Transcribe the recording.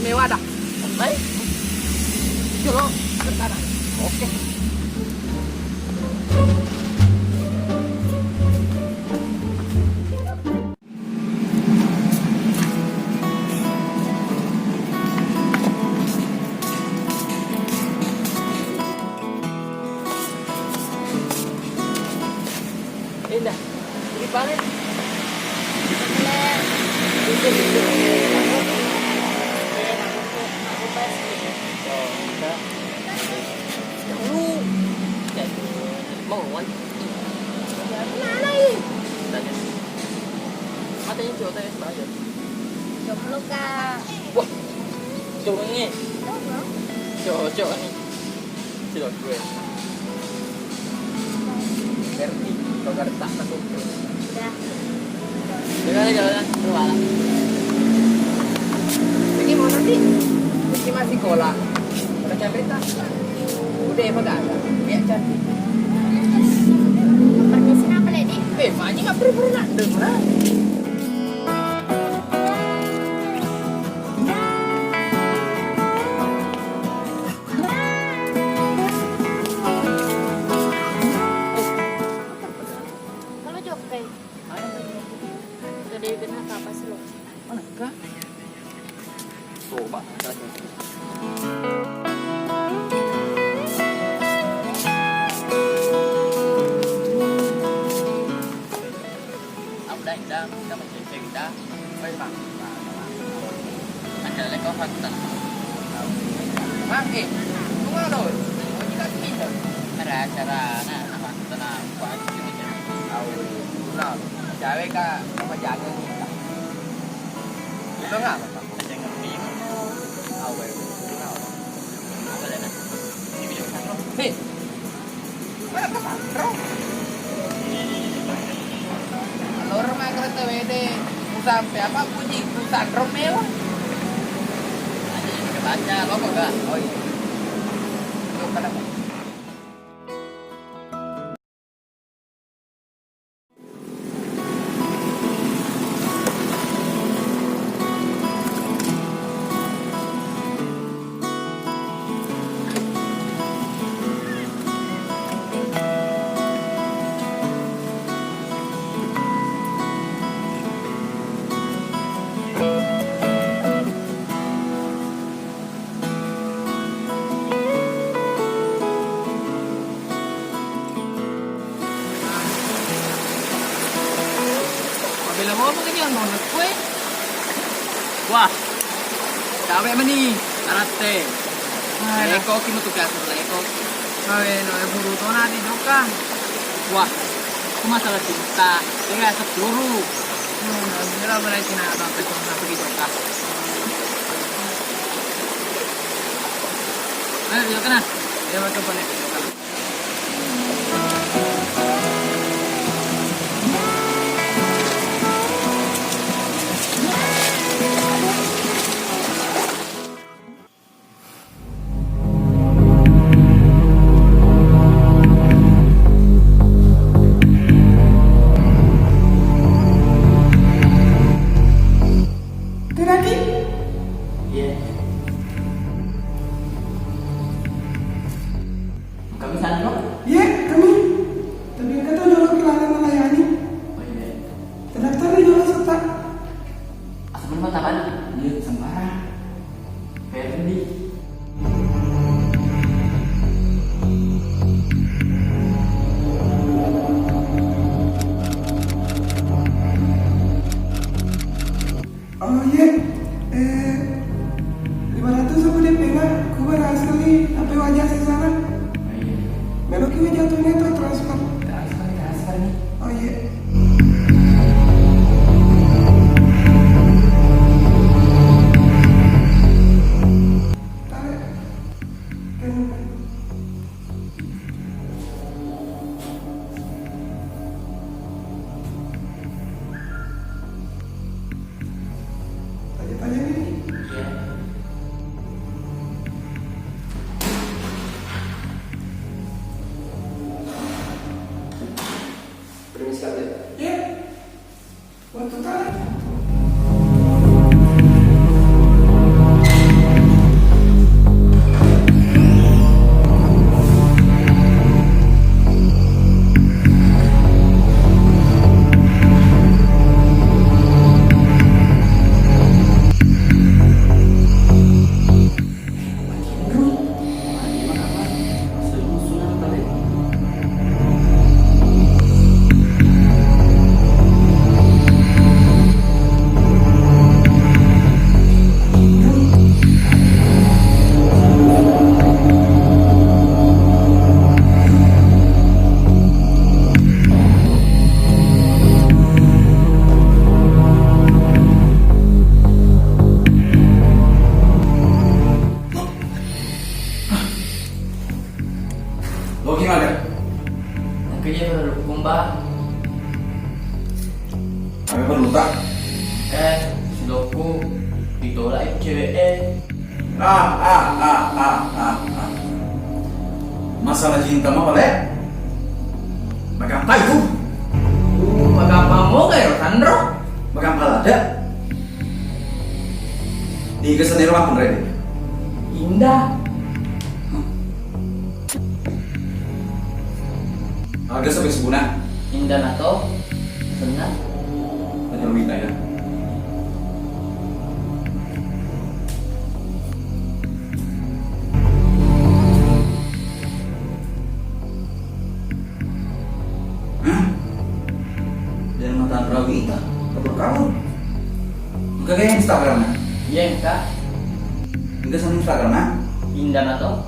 istimewa dah. Baik. Yuk, ke sana. Oke. Indah, ini balik. Matanya cowok tadi sebagai Jomblo kak. wah, cowok ini cowok nih cowok gue ngerti kalau gak tak satu Udah. jalan keluar ini mana sih ini masih kola udah capek tak udah apa gak ada lihat cantik Permisin apa lady? maknya gak pernah dengar Kalau jokai. Gede benar apa sih lo? mana kah coba ông đây đã mình chỉ chuyện đã mấy bằng anh chờ lấy có phần tận mang gì cũng có rồi có gì cả gì rồi cara nah apa tenang kuat gitu tahu nah cewek kak apa jaga kita itu nggak apa aja ngerti tahu ya apa deh ini video santro hei mana ke santro kalau rumah kereta WD sampai apa puji santro mewah aja ini baca lo kok gak oh iya itu kenapa Bila mo mo ganyan mo nagkwe. Wah. Dawe man ni arate. Eko kinutugas sa eko. Sabi no e buruto na di doka. Wah. Kuma salah cinta. Kaya sa guru. No, mira bara tinata pe kon na pergi doka. Ayo kana. Ya betul pone. Iya, kami. Tapi kata orang kehilangan melayani. Terdaftar di dalam serta. Asal matakan dia sembarang. Ferdi. Oh iya. 500 aku DP nggak? Aku berhasil nih. Apa wajah saya sana? Melok ini jatuhnya tuh transfer. Transfer nih. Oh iya. Tarik. Tanya-tanya nih. Iya. Permisi kak. Iya. Waktu tarik. Oh gimana? Mungkin dia baru dukung bah. Kami perlu tak? Si Doku ditolak itu cewek. Masalah cinta mah boleh. Bagaimana itu? Bagaimana mau kayak Sandro? Bagaimana ada? Di kesan rumah pun ready. Indah. Harga sampai sebulan. Indah atau senang? Tanya Lumita ya. Dan mata Rawita, kabur kabur. Enggak kayak Instagram, Iya kak. enggak sama Instagram, Indah atau